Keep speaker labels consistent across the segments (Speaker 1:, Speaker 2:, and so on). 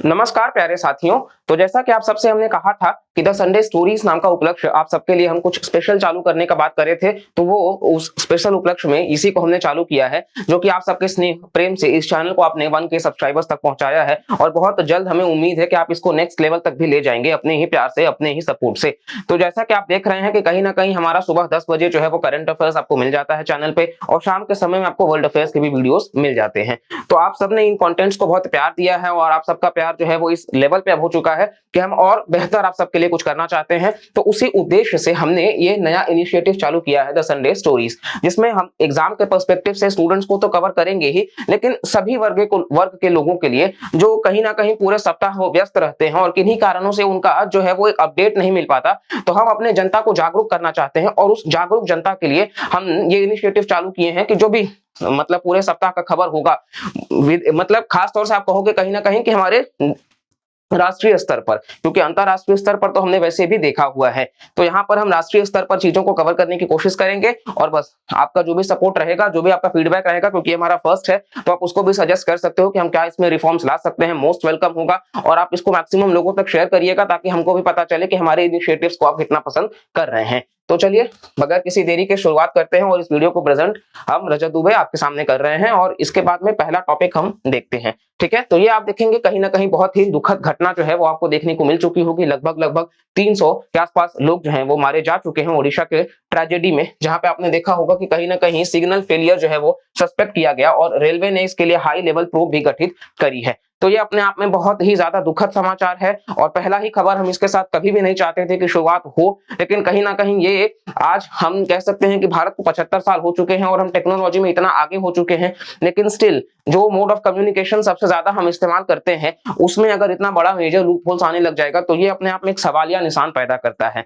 Speaker 1: नमस्कार प्यारे साथियों। तो जैसा कि आप सबसे हमने कहा था कि द संडे स्टोरीज नाम का उपलक्ष्य आप सबके लिए हम कुछ स्पेशल चालू करने का बात कर रहे थे, तो वो उस स्पेशल उपलक्ष्य में इसी को हमने चालू किया है, जो कि आप सबके स्नेह प्रेम से इस चैनल को आपने 1K सब्सक्राइबर्स तक पहुंचाया है और बहुत जल्द हमें उम्मीद है कि आप इसको नेक्स्ट लेवल तक भी ले जाएंगे अपने ही प्यार से, अपने ही सपोर्ट से। तो जैसा कि आप देख रहे हैं कि कहीं ना कहीं हमारा सुबह 10 बजे जो है वो करंट अफेयर्स आपको मिल जाता है चैनल पे, और शाम के समय में आपको वर्ल्ड अफेयर्स के भी वीडियोस मिल जाते हैं। तो आप सबने इन कंटेंट्स को बहुत प्यार दिया है और आप सबका प्यार जो है वो इस लेवल पे अब हो चुका है कि हम और बेहतर आप सबके लिए कुछ करना चाहते हैं। तो उसी उद्देश्य से हमने ये नया इनिशिएटिव चालू किया है द संडे स्टोरीज, जिसमें हम एग्जाम के पर्सपेक्टिव से स्टूडेंट्स को तो कवर करेंगे ही, लेकिन सभी वर्ग के लोगों के लिए जो कहीं ना कहीं पूरे सप्ताह वो व्यस्त रहते हैं और किन्हीं कारणों से उनका जो है वो एक अपडेट नहीं मिल पाता, तो हम अपने जनता को जागरूक करना चाहते हैं और उस जागरूक जनता के लिए हम ये इनिशिएटिव चालू किए हैं कि जो भी मतलब पूरे सप्ताह का खबर होगा, मतलब खास तौर से आप कहोगे कहीं ना कहीं कि हमारे राष्ट्रीय स्तर पर, क्योंकि अंतरराष्ट्रीय स्तर पर तो हमने वैसे भी देखा हुआ है, तो यहाँ पर हम राष्ट्रीय स्तर पर चीजों को कवर करने की कोशिश करेंगे। और बस आपका जो भी सपोर्ट रहेगा, जो भी आपका फीडबैक रहेगा, क्योंकि हमारा फर्स्ट है, तो आप उसको भी सजेस्ट कर सकते हो कि हम क्या इसमें रिफॉर्म्स ला सकते हैं, मोस्ट वेलकम होगा। और आप इसको मैक्सिमम लोगों तक शेयर करिएगा ताकि हमको भी पता चले कि हमारे इनिशिएटिव्स को आप कितना पसंद कर रहे हैं। तो चलिए बगैर किसी देरी के शुरुआत करते हैं और इस वीडियो को प्रेजेंट हम रजत दुबे आपके सामने कर रहे हैं और इसके बाद में पहला टॉपिक हम देखते हैं। ठीक है, तो ये आप देखेंगे कहीं ना कहीं बहुत ही दुखद घटना जो है वो आपको देखने को मिल चुकी होगी। लगभग 300 के आसपास लोग जो हैं वो मारे जा चुके हैं ओडिशा के ट्रेजेडी में, जहां पे आपने देखा होगा कि कहीं ना कहीं सिग्नल फेलियर जो है वो सस्पेक्ट किया गया और रेलवे ने इसके लिए हाई लेवल प्रोब भी गठित करी है। तो ये अपने आप में बहुत ही ज्यादा दुखद समाचार है और पहला ही खबर हम इसके साथ कभी भी नहीं चाहते थे कि शुरुआत हो, लेकिन कहीं ना कहीं ये आज हम कह सकते हैं कि भारत को 75 साल हो चुके हैं और हम टेक्नोलॉजी में इतना आगे हो चुके हैं, लेकिन स्टिल जो मोड ऑफ कम्युनिकेशन सबसे ज्यादा हम इस्तेमाल करते हैं उसमें अगर इतना बड़ा मेजर लूप होल्स आने लग जाएगा तो ये अपने आप में एक सवालिया निशान पैदा करता है।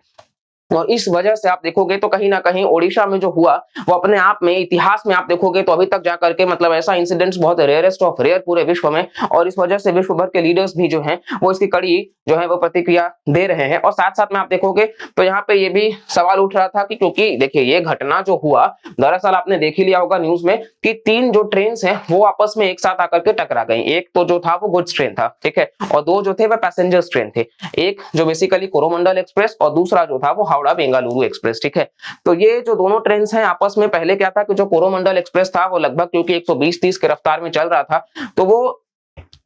Speaker 1: और इस वजह से आप देखोगे तो कहीं ना कहीं ओडिशा में जो हुआ वो अपने आप में इतिहास में आप देखोगे तो अभी तक जाकर के मतलब ऐसा इंसिडेंट्स बहुत रेयरेस्ट ऑफ रेयर पूरे विश्व में, और इस वजह से विश्व भर के लीडर्स भी जो हैं वो इसकी कड़ी जो है वो प्रतिक्रिया दे रहे हैं। और साथ साथ में आप देखोगे तो यहाँ पे ये भी सवाल उठ रहा था कि क्योंकि देखिए ये घटना जो हुआ, दरअसल आपने देख ही लिया होगा न्यूज में कि 3 जो ट्रेन हैं वो आपस में एक साथ आकर के टकरा गई। एक तो जो था वो गुड्स ट्रेन था, ठीक है, और 2 जो थे वो पैसेंजर्स ट्रेन थे, एक जो बेसिकली कोरोमंडल एक्सप्रेस और दूसरा जो था वो हावड़ा बेंगलुरु एक्सप्रेस। ठीक है, तो ये जो दोनों ट्रेन हैं आपस में पहले क्या था कि जो कोरोमंडल एक्सप्रेस था वो लगभग क्योंकि 120-30 के रफ्तार में चल रहा था, तो वो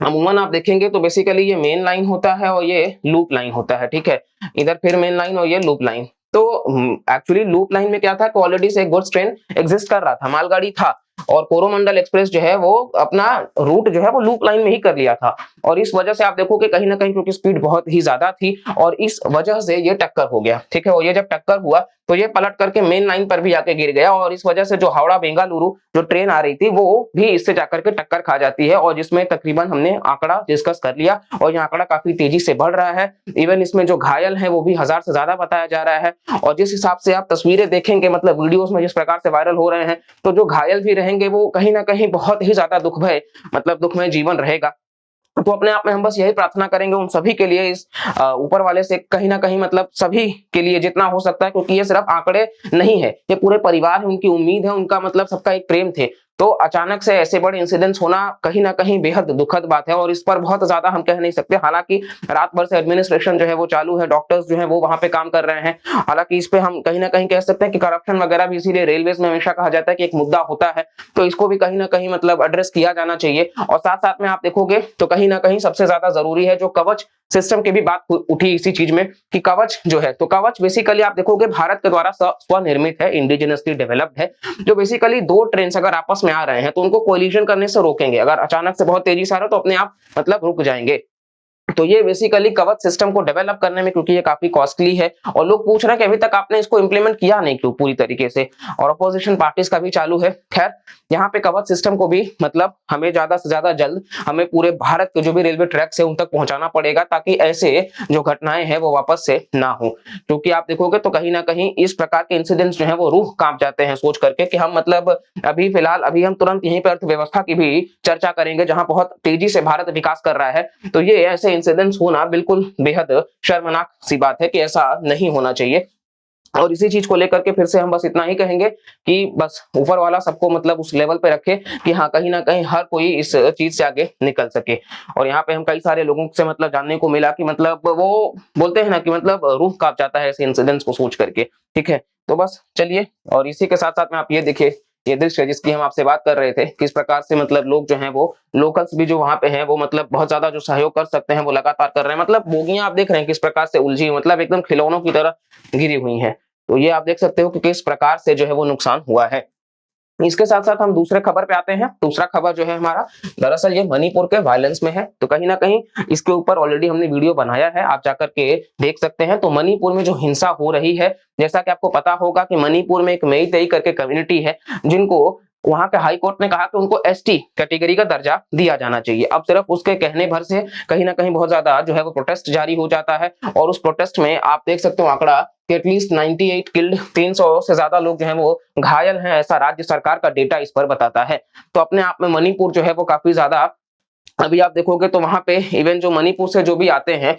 Speaker 1: अमूमन आप देखेंगे तो बेसिकली ये मेन लाइन होता है और ये लूप लाइन होता है। ठीक है, इधर फिर मेन लाइन और ये लूप लाइन। तो एक्चुअली लूप लाइन में क्या था कि ऑलरेडी से एक गुड्स ट्रेन एग्जिस्ट कर रहा था, मालगाड़ी था, और कोरोमंडल एक्सप्रेस जो है वो अपना रूट जो है वो लूप लाइन में ही कर लिया था। और इस वजह से आप देखो कि कहीं ना कहीं क्योंकि स्पीड बहुत ही ज्यादा थी और इस वजह से ये टक्कर हो गया। ठीक है, और ये जब टक्कर हुआ तो ये पलट करके मेन लाइन पर भी आके गिर गया और इस वजह से जो हावड़ा बेंगलुरु जो ट्रेन आ रही थी वो भी इससे जाकर के टक्कर खा जाती है, और जिसमें तकरीबन हमने आंकड़ा डिस्कस कर लिया और ये आंकड़ा काफी तेजी से बढ़ रहा है। इवन इसमें जो घायल है वो भी 1000 से ज्यादा बताया जा रहा है, और जिस हिसाब से आप तस्वीरें देखेंगे मतलब वीडियोस में जिस प्रकार से वायरल हो रहे हैं, तो जो घायल भी रहेंगे वो कहीं ना कहीं बहुत ही ज्यादा दुखमय जीवन रहेगा। तो अपने आप में हम बस यही प्रार्थना करेंगे उन सभी के लिए, इस ऊपर वाले से कहीं ना कहीं मतलब सभी के लिए जितना हो सकता है, क्योंकि ये सिर्फ आंकड़े नहीं है, ये पूरे परिवार है, उनकी उम्मीद है, उनका मतलब सबका एक प्रेम थे। तो अचानक से ऐसे बड़े इंसिडेंट्स होना कहीं ना कहीं बेहद दुखद बात है और इस पर बहुत ज्यादा हम कह नहीं सकते। हालांकि रात भर से एडमिनिस्ट्रेशन जो है वो चालू है, डॉक्टर्स जो है वो वहां पे काम कर रहे हैं। हालांकि इस पे हम कहीं ना कहीं कह सकते हैं कि करप्शन वगैरह भी, इसीलिए रेलवेज में हमेशा कहा जाता है कि एक मुद्दा होता है, तो इसको भी कहीं ना कहीं मतलब एड्रेस किया जाना चाहिए। और साथ साथ में आप देखोगे तो कहीं ना कहीं सबसे ज्यादा जरूरी है जो कवच सिस्टम की भी बात उठी इसी चीज में कि कवच जो है, तो कवच बेसिकली आप देखोगे भारत के द्वारा स्वनिर्मित है, इंडिजिनसली डेवलप्ड है, जो बेसिकली 2 ट्रेन अगर आपस में आ रहे हैं तो उनको कोलिजन करने से रोकेंगे। अगर अचानक से बहुत तेजी से आ रहा है तो अपने आप मतलब रुक जाएंगे। तो ये बेसिकली कवच सिस्टम को डेवलप करने में, क्योंकि ये काफी कॉस्टली है और लोग पूछ रहे हैं कि अभी तक आपने इसको इंप्लीमेंट किया नहीं क्यों पूरी तरीके से, और अपोजिशन पार्टीज का भी चालू है। खैर, यहाँ पे कवच सिस्टम को भी मतलब हमें ज्यादा से ज्यादा जल्द हमें पूरे भारत के जो भी रेलवे ट्रैक्स है उन तक पहुंचाना पड़ेगा, ताकि ऐसे जो घटनाएं हैं वो वापस से ना हो। क्योंकि आप देखोगे तो कहीं ना कहीं इस प्रकार के इंसिडेंट्स जो है वो रूह कांप जाते हैं सोच करके कि हम मतलब अभी फिलहाल अभी हम तुरंत यहीं पर अर्थव्यवस्था की भी चर्चा करेंगे जहां बहुत तेजी से भारत विकास कर रहा है। तो ये ऐसे इंसिडेंट्स होना बिल्कुल बेहद शर्मनाक सी बात है कि ऐसा नहीं होना चाहिए। और इसी चीज को लेकर के फिर से हम बस इतना ही कहेंगे कि बस ऊपर वाला सबको मतलब उस लेवल पे रखे कि हाँ कहीं ना कहीं हर कोई इस चीज से आगे निकल सके। और यहाँ पे हम कई सारे लोगों से मतलब जानने को मिला कि मतलब वो बोलते हैं ना कि मतलब रूह कांप जाता है ऐसे इंसिडेंट्स को सोच करके। ठीक है, तो बस चलिए, और इसी के साथ साथ में आप ये देखिए, ये दृश्य जिसकी हम आपसे बात कर रहे थे, किस प्रकार से मतलब लोग जो हैं वो लोकल्स भी जो वहां पे हैं वो मतलब बहुत ज्यादा जो सहयोग कर सकते हैं वो लगातार कर रहे हैं। मतलब बोगियां आप देख रहे हैं किस प्रकार से उलझी, मतलब एकदम खिलौनों की तरह गिरी हुई हैं। तो ये आप देख सकते हो कि किस प्रकार से जो है वो नुकसान हुआ है। इसके साथ साथ हम दूसरे खबर पे आते हैं। दूसरा खबर जो है हमारा, दरअसल ये मणिपुर के वायलेंस में है। तो कहीं ना कहीं इसके ऊपर ऑलरेडी हमने वीडियो बनाया है, आप जाकर के देख सकते हैं। तो मणिपुर में जो हिंसा हो रही है, जैसा कि आपको पता होगा कि मणिपुर में एक मेइतेई करके कम्युनिटी है, जिनको वहां के हाई कोर्ट ने कहा कि उनको एसटी कैटेगरी का दर्जा दिया जाना चाहिए। अब सिर्फ उसके कहने भर से कहीं ना कहीं बहुत ज्यादा जो है वो प्रोटेस्ट जारी हो जाता है, और उस प्रोटेस्ट में आप देख सकते हो आंकड़ा कि एटलीस्ट 98 किल्ड, 300 से ज्यादा लोग जो है वो घायल हैं, ऐसा राज्य सरकार का डेटा इस पर बताता है। तो अपने आप में मणिपुर जो है वो काफी ज्यादा, अभी आप देखोगे तो वहां पे इवन जो मणिपुर से जो भी आते हैं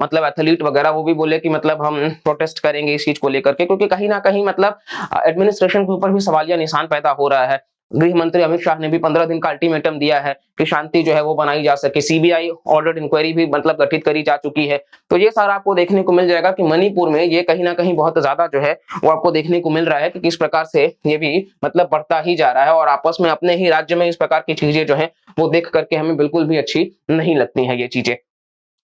Speaker 1: मतलब एथलीट वगैरह, वो भी बोले कि मतलब हम प्रोटेस्ट करेंगे इस चीज को लेकर के, क्योंकि कहीं ना कहीं मतलब एडमिनिस्ट्रेशन के ऊपर भी सवालिया निशान पैदा हो रहा है। गृह मंत्री अमित शाह ने भी 15 दिन का अल्टीमेटम दिया है कि शांति जो है वो बनाई जा सके। सीबीआई ऑर्डर्ड इंक्वायरी भी मतलब गठित करी जा चुकी है। तो ये सारा आपको देखने को मिल जाएगा कि मणिपुर में ये कहीं ना कहीं बहुत ज्यादा जो है वो आपको देखने को मिल रहा है कि किस प्रकार से ये भी मतलब बढ़ता ही जा रहा है, और आपस में अपने ही राज्य में इस प्रकार की चीजें जो है वो देख करके हमें बिल्कुल भी अच्छी नहीं लगती हैं ये चीजें।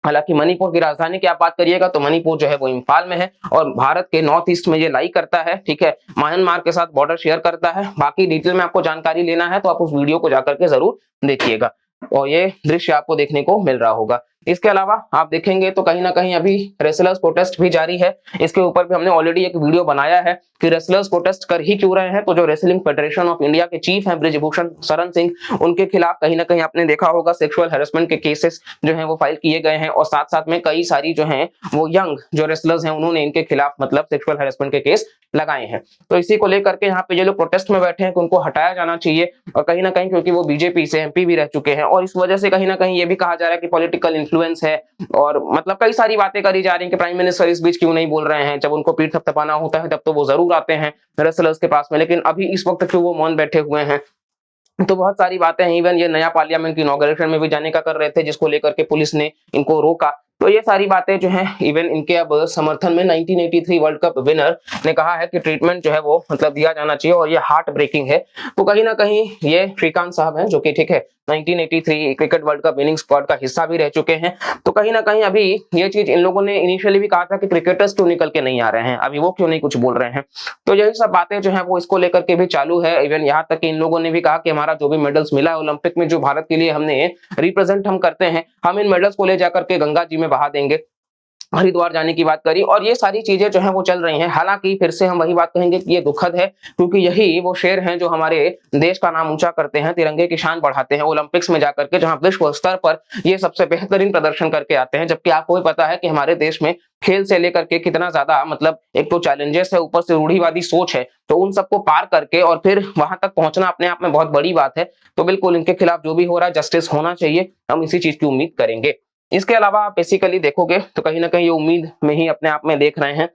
Speaker 1: हालांकि मणिपुर की राजधानी की आप बात करिएगा तो मणिपुर जो है वो इम्फाल में है, और भारत के नॉर्थ ईस्ट में ये लाई करता है। ठीक है, म्यांमार के साथ बॉर्डर शेयर करता है। बाकी डिटेल में आपको जानकारी लेना है तो आप उस वीडियो को जाकर के जरूर देखिएगा, और ये दृश्य आपको देखने को मिल रहा होगा। इसके अलावा आप देखेंगे तो कहीं ना कहीं अभी रेसलर्स प्रोटेस्ट भी जारी है। इसके ऊपर भी हमने ऑलरेडी एक वीडियो बनाया है कि रेसलर्स प्रोटेस्ट कर ही क्यों रहे हैं। तो जो रेसलिंग फेडरेशन ऑफ इंडिया के चीफ हैं ब्रिजभूषण शरण सिंह, उनके खिलाफ कहीं ना कहीं आपने देखा होगा सेक्सुअल हैरेसमेंट के केसेस जो हैं वो फाइल किए गए हैं, और साथ साथ में कई सारी जो हैं वो यंग जो रेसलर्स हैं उन्होंने इनके खिलाफ मतलब सेक्सुअल हैरेसमेंट के केस लगाए हैं। तो इसी को लेकर के यहाँ पे ये लोग प्रोटेस्ट में बैठे हैं कि उनको हटाया जाना चाहिए, और कहीं ना कहीं क्योंकि वो बीजेपी से एमपी भी रह चुके हैं, और इस वजह से कहीं ना कहीं ये भी कहा जा रहा है कि पॉलिटिकल इन्फ्लुएंस है, और मतलब कई सारी बातें करी जा रही हैं कि प्राइम मिनिस्टर इस बीच क्यों नहीं बोल रहे हैं। जब उनको पीठ थपथपाना होता है तब तो वो जरूर आते हैं रेसलर्स के पास में, लेकिन अभी इस वक्त क्यों वो मौन बैठे हुए हैं। तो बहुत सारी बातें हैं। इवन ये नया पार्लियामेंट की इनॉग्रेशन में भी जाने का कर रहे थे, जिसको लेकर के पुलिस ने इनको रोका। तो ये सारी बातें जो हैं, इवन इनके अब समर्थन में 1983 वर्ल्ड कप विनर ने कहा है कि ट्रीटमेंट जो है वो मतलब दिया जाना चाहिए, और ये हार्ट ब्रेकिंग है। तो कहीं ना कहीं ये श्रीकांत साहब हैं जो कि ठीक है 1983 cricket world cup winning squad का हिस्सा भी रह चुके हैं। तो कहीं ना कहीं अभी ये चीज इन लोगों ने इनिशियली भी कहा था कि क्रिकेटर्स क्यों निकल के नहीं आ रहे हैं, अभी वो क्यों नहीं कुछ बोल रहे हैं। तो यही सब बातें जो है वो इसको लेकर के भी चालू है। इवन यहाँ तक कि इन लोगों ने भी कहा कि हमारा जो भी मेडल्स मिला है ओलंपिक में, जो भारत के लिए हमने रिप्रेजेंट हम करते हैं, हम इन मेडल्स को ले जाकर के गंगा जी में बहा देंगे। हरिद्वार जाने की बात करी, और ये सारी चीजें जो हैं वो चल रही हैं। हालांकि फिर से हम वही बात कहेंगे कि ये दुखद है, क्योंकि यही वो शेर हैं जो हमारे देश का नाम ऊंचा करते हैं, तिरंगे की शान बढ़ाते हैं ओलंपिक्स में जाकर के, जहां विश्व स्तर पर ये सबसे बेहतरीन प्रदर्शन करके आते हैं। जबकि आपको भी पता है कि हमारे देश में खेल से लेकर के कितना ज्यादा मतलब एक तो चैलेंजेस है, ऊपर से रूढ़िवादी सोच है। तो उन सबको पार करके और फिर वहां तक पहुंचना अपने आप में बहुत बड़ी बात है। तो बिल्कुल इनके खिलाफ जो भी हो रहा है जस्टिस होना चाहिए, हम इसी चीज की उम्मीद करेंगे। इसके अलावा आप बेसिकली देखोगे तो कहीं ना कहीं ये उम्मीद में ही अपने आप में देख रहे हैं।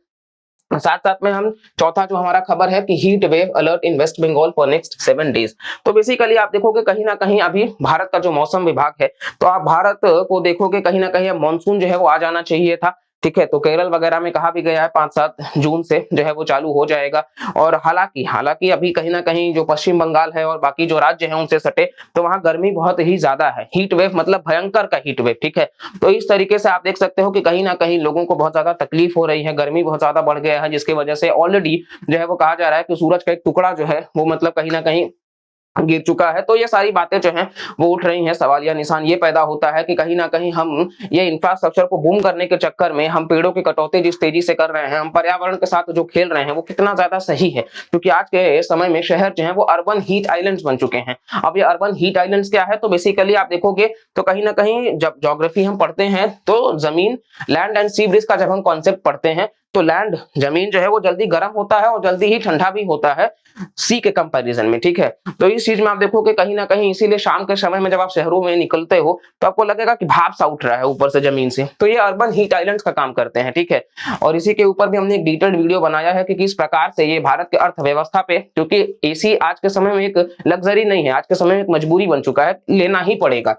Speaker 1: साथ साथ में हम चौथा जो हमारा खबर है कि heat wave alert in west Bengal for next 7 days. तो बेसिकली आप देखोगे कहीं ना कहीं अभी भारत का जो मौसम विभाग है, तो आप भारत को देखोगे कहीं ना कहीं मानसून जो है वो आ जाना चाहिए था। ठीक है, तो केरल वगैरह में कहा भी गया है 5-7 जून से जो है वो चालू हो जाएगा। और हालांकि अभी कहीं ना कहीं जो पश्चिम बंगाल है और बाकी जो राज्य हैं उनसे सटे, तो वहां गर्मी बहुत ही ज्यादा है। हीट वेव मतलब भयंकर का हीट वेव। ठीक है, तो इस तरीके से आप देख सकते हो कि कहीं ना कहीं लोगों को बहुत ज्यादा तकलीफ हो रही है, गर्मी बहुत ज्यादा बढ़ गया है, जिसकी वजह से ऑलरेडी जो है वो कहा जा रहा है कि सूरज का एक टुकड़ा जो है वो मतलब कहीं ना कहीं गिर चुका है। तो ये सारी बातें जो हैं वो उठ रही हैं, सवालिया निशान ये पैदा होता है कि कहीं ना कहीं हम ये इंफ्रास्ट्रक्चर को बूम करने के चक्कर में हम पेड़ों की कटौती जिस तेजी से कर रहे हैं, हम पर्यावरण के साथ जो खेल रहे हैं वो कितना ज्यादा सही है। क्योंकि आज के समय में शहर जो है वो अर्बन हीट आइलैंड्स बन चुके हैं। अब ये अर्बन हीट आइलैंड्स क्या है, तो बेसिकली आप देखोगे तो कहीं ना कहीं जब ज्योग्राफी हम पढ़ते हैं तो जमीन, लैंड एंड सी ब्रिज का जब हम कॉन्सेप्ट पढ़ते हैं तो लैंड जमीन जो है वो जल्दी गर्म होता है और जल्दी ही ठंडा भी होता है सी के कंपैरिजन में, ठीक है। तो इस चीज में आप देखोगे कहीं ना कहीं, इसीलिए शाम के समय में जब आप शहरों में निकलते हो तो आपको लगेगा कि भाप सा उठ रहा है ऊपर से जमीन से, तो ये अर्बन हीट आइलैंड्स का काम करते हैं, ठीक है। और इसी के ऊपर भी हमने एक डिटेल्ड वीडियो बनाया है कि किस प्रकार से ये भारत के अर्थव्यवस्था पे, क्योंकि एसी आज के समय में एक लग्जरी नहीं है, आज के समय में एक मजबूरी बन चुका है, लेना ही पड़ेगा।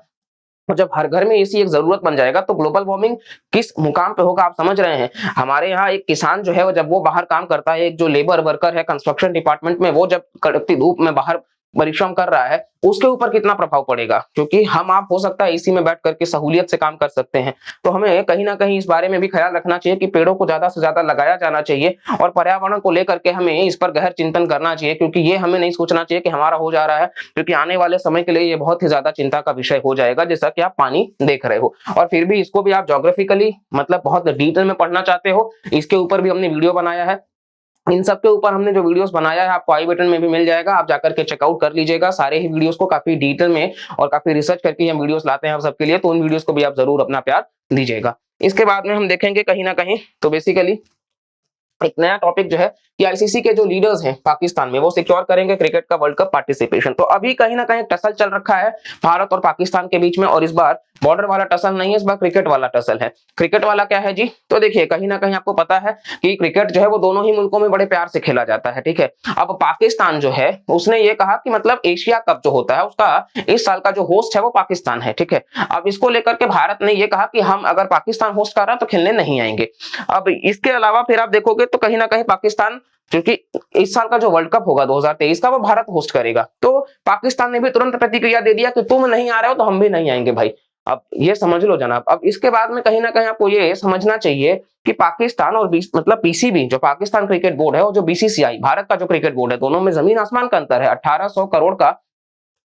Speaker 1: और जब हर घर में एसी एक जरूरत बन जाएगा तो ग्लोबल वार्मिंग किस मुकाम पे होगा आप समझ रहे हैं। हमारे यहाँ एक किसान जो है वो जब वो बाहर काम करता है, एक जो लेबर वर्कर है कंस्ट्रक्शन डिपार्टमेंट में, वो जब कड़कती धूप में बाहर परिश्रम कर रहा है, उसके ऊपर कितना प्रभाव पड़ेगा, क्योंकि हम आप हो सकता है एसी में बैठ करके सहूलियत से काम कर सकते हैं। तो हमें कहीं ना कहीं इस बारे में भी ख्याल रखना चाहिए कि पेड़ों को ज्यादा से ज्यादा लगाया जाना चाहिए और पर्यावरण को लेकर के हमें इस पर गहन चिंतन करना चाहिए, क्योंकि ये हमें नहीं सोचना चाहिए कि हमारा हो जा रहा है, क्योंकि आने वाले समय के लिए ये बहुत ही ज्यादा चिंता का विषय हो जाएगा, जैसा कि आप पानी देख रहे हो। और फिर भी इसको भी आप ज्योग्राफिकली मतलब बहुत डिटेल में पढ़ना चाहते हो, इसके ऊपर भी हमने वीडियो बनाया है। इन सब के ऊपर हमने जो वीडियोस बनाया है आपको आई बटन में भी मिल जाएगा, आप जाकर के चेकआउट कर लीजिएगा सारे ही वीडियोस को, काफी डिटेल में और काफी रिसर्च करके हम वीडियोस लाते हैं आप सबके लिए, तो उन वीडियोस को भी आप जरूर अपना प्यार दीजिएगा। इसके बाद में हम देखेंगे कहीं ना कहीं तो बेसिकली एक नया टॉपिक जो है कि आईसीसी के जो लीडर्स हैं पाकिस्तान में वो सिक्योर करेंगे क्रिकेट का वर्ल्ड कप पार्टिसिपेशन। तो अभी कहीं ना कहीं टसल चल रखा है भारत और पाकिस्तान के बीच में, और इस बार बॉर्डर वाला टसल नहीं है, इस बार क्रिकेट वाला टसल है। क्रिकेट वाला क्या है जी, तो देखिए कहीं ना कहीं आपको पता है कि क्रिकेट जो है वो दोनों ही मुल्कों में बड़े प्यार से खेला जाता है, ठीक है। अब पाकिस्तान जो है उसने ये कहा कि मतलब एशिया कप जो होता है उसका इस साल का जो होस्ट है वो पाकिस्तान है, ठीक है। अब इसको लेकर के भारत ने ये कहा कि हम अगर पाकिस्तान होस्ट कर रहा है तो खेलने नहीं आएंगे। अब इसके अलावा फिर आप देखोगे तो कहीं ना कहीं पाकिस्तान, क्योंकि इस साल का जो वर्ल्ड कप होगा 2023 का वो भारत होस्ट करेगा, तो पाकिस्तान ने भी तुरंत प्रतिक्रिया दे दिया कि तुम नहीं आ रहे हो तो हम भी नहीं आएंगे भाई। अब ये समझ लो जनाब। अब इसके बाद में कहीं ना कहीं आपको ये समझना चाहिए कि पाकिस्तान और मतलब पीसीबी जो पाकिस्तान क्रिकेट बोर्ड है और जो बीसीसीआई भारत का जो क्रिकेट बोर्ड है, दोनों में जमीन आसमान का अंतर है। 1800 करोड़ का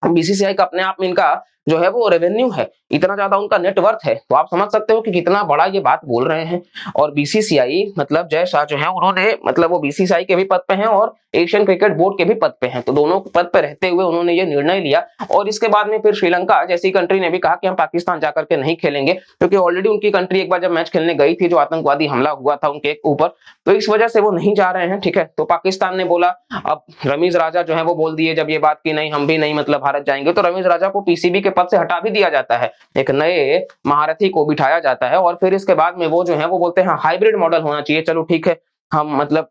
Speaker 1: बीसीसीआई का अपने आप में इनका जो है वो रेवेन्यू है, इतना ज्यादा उनका नेटवर्थ है, तो आप समझ सकते हो कि कितना बड़ा ये बात बोल रहे हैं। और बीसीसीआई मतलब जय शाह जो है उन्होंने मतलब वो बीसीसीआई के भी पद पे हैं और एशियन क्रिकेट बोर्ड के भी पद पे हैं, तो दोनों पद पे रहते हुए उन्होंने ये निर्णय लिया। और इसके बाद में फिर श्रीलंका जैसी कंट्री ने भी कहा कि हम पाकिस्तान जाकर के नहीं खेलेंगे, क्योंकि ऑलरेडी उनकी कंट्री एक बार जब मैच खेलने गई थी जो आतंकवादी हमला हुआ था उनके ऊपर, तो इस वजह से वो नहीं जा रहे हैं, ठीक है। तो पाकिस्तान ने बोला, अब रमीज राजा जो है वो बोल दिए जब ये बात की नहीं हम भी नहीं मतलब भारत जाएंगे, तो रमीज राजा को पीसीबी के पद से हटा भी दिया जाता है, एक नए महारथी को बिठाया जाता है। और फिर इसके बाद में वो जो है वो बोलते हैं हाइब्रिड मॉडल होना चाहिए, चलो ठीक है, हम मतलब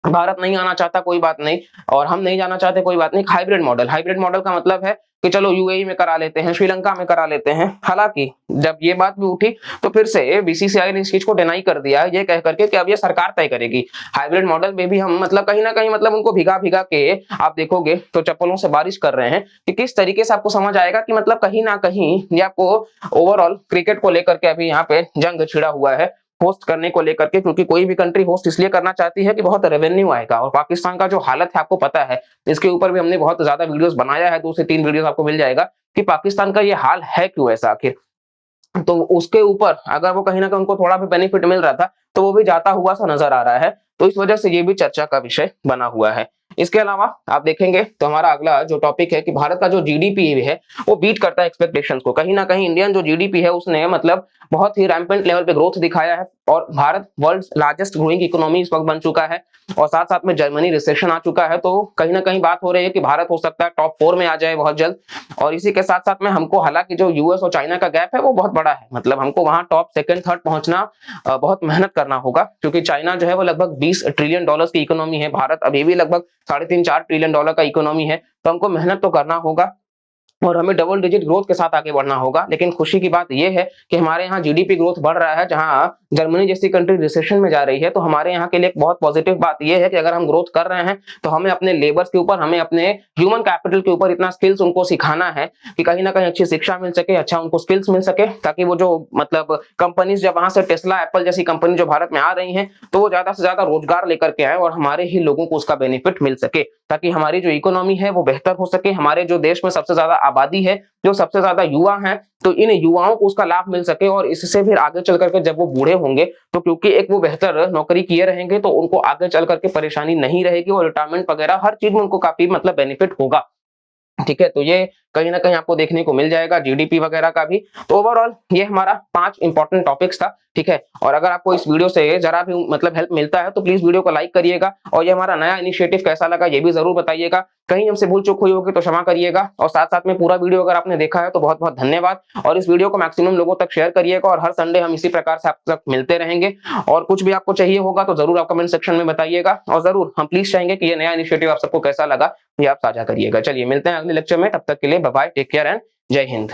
Speaker 1: भारत नहीं आना चाहता कोई बात नहीं और हम नहीं जाना चाहते कोई बात नहीं, हाइब्रिड मॉडल। हाइब्रिड मॉडल का मतलब है कि चलो यूएई में करा लेते हैं, श्रीलंका में करा लेते हैं। हालांकि जब ये बात भी उठी तो फिर से बीसीसीआई ने इस चीज को डिनाई कर दिया ये कह करके कि अब ये सरकार तय करेगी। हाइब्रिड मॉडल में भी हम मतलब कहीं ना कहीं मतलब उनको भिगा भिगा के आप देखोगे तो चप्पलों से बारिश कर रहे हैं कि किस तरीके से आपको समझ आएगा कि मतलब कहीं ना कहीं ये आपको ओवरऑल क्रिकेट को लेकर के अभी यहाँ पे जंग छिड़ा हुआ है होस्ट करने को लेकर के, क्योंकि कोई भी कंट्री होस्ट इसलिए करना चाहती है कि बहुत रेवेन्यू आएगा। और पाकिस्तान का जो हालत है आपको पता है, इसके ऊपर भी हमने बहुत ज्यादा वीडियोस बनाया है, 2 से 3 वीडियोस आपको मिल जाएगा कि पाकिस्तान का ये हाल है क्यों ऐसा आखिर। तो उसके ऊपर अगर वो कहीं ना कहीं उनको थोड़ा भी बेनिफिट मिल रहा था तो वो भी जाता हुआ सा नजर आ रहा है, तो इस वजह से ये भी चर्चा का विषय बना हुआ है। इसके अलावा आप देखेंगे तो हमारा अगला जो टॉपिक है कि भारत का जो जीडीपी है वो बीट करता है एक्सपेक्टेशंस को। कहीं ना कहीं इंडियन जो जीडीपी है उसने मतलब बहुत ही रैंपेंट लेवल पे ग्रोथ दिखाया है और Bharat world largest growing economy इस वक्त बन चुका है और साथ साथ में जर्मनी रिसेशन आ चुका है। तो कहीं ना कहीं बात हो रही है कि भारत हो सकता है टॉप 4 में आ जाए बहुत जल्द। और इसी के साथ साथ में हमको हालांकि जो यूएस और चाइना का गैप है वो बहुत बड़ा है, मतलब हमको वहां टॉप सेकंड थर्ड पहुंचना बहुत मेहनत करना होगा, क्योंकि चाइना जो है वो लगभग $20 ट्रिलियन की इकोनॉमी है, भारत अभी भी लगभग $3.5-4 ट्रिलियन का इकोनॉमी है। तो हमको मेहनत तो करना होगा और हमें डबल डिजिट ग्रोथ के साथ आगे बढ़ना होगा। लेकिन खुशी की बात यह है कि हमारे यहाँ जीडीपी ग्रोथ बढ़ रहा है, जहां जर्मनी जैसी कंट्री रिसेशन में जा रही है। तो हमारे यहाँ के लिए एक बहुत पॉजिटिव बात यह है कि अगर हम ग्रोथ कर रहे हैं तो हमें अपने लेबर्स के ऊपर, हमें अपने ह्यूमन कैपिटल के ऊपर इतना स्किल्स उनको सिखाना है कि कहीं ना कहीं अच्छी शिक्षा मिल सके, अच्छा उनको स्किल्स मिल सके, ताकि वो जो मतलब कंपनीज जब वहां से टेस्ला एप्पल जैसी कंपनी जो भारत में आ रही है तो वो ज्यादा से ज्यादा रोजगार लेकर के आए और हमारे ही लोगों को उसका बेनिफिट मिल सके, ताकि हमारी जो इकोनॉमी है वो बेहतर हो सके। हमारे जो देश में सबसे ज्यादा आबादी है, जो सबसे ज्यादा युवा हैं, तो इन युवाओं को उसका लाभ मिल सके और इससे फिर आगे चल करके जब वो बूढ़े होंगे तो क्योंकि एक वो बेहतर नौकरी किए रहेंगे तो उनको आगे चल करके परेशानी नहीं रहेगी और रिटायरमेंट वगैरह हर चीज में उनको काफी मतलब बेनिफिट होगा। ठीक है, तो ये कहीं ना कहीं आपको देखने को मिल जाएगा, जीडीपी वगैरह का भी। तो ओवरऑल ये हमारा 5 इंपॉर्टेंट टॉपिक्स था, ठीक है। और अगर आपको इस वीडियो से जरा भी मतलब हेल्प मिलता है तो प्लीज वीडियो को लाइक करिएगा, और ये हमारा नया इनिशिएटिव कैसा लगा ये भी जरूर बताइएगा। कहीं हमसे भूल चूक हुई होगी तो क्षमा करिएगा, और साथ साथ में पूरा वीडियो अगर आपने देखा है तो बहुत बहुत धन्यवाद। और इस वीडियो को मैक्सिमम लोगों तक शेयर करिएगा, और हर संडे हम इसी प्रकार से आप तक मिलते रहेंगे। और कुछ भी आपको चाहिए होगा तो जरूर आप कमेंट सेक्शन में बताइएगा, और जरूर हम प्लीज चाहेंगे कि ये नया इनिशिएटिव आप सबको कैसा लगा ये आप साझा करिएगा। चलिए मिलते हैं अगले लेक्चर में, तब तक के लिए bye bye, take care and जय हिंद।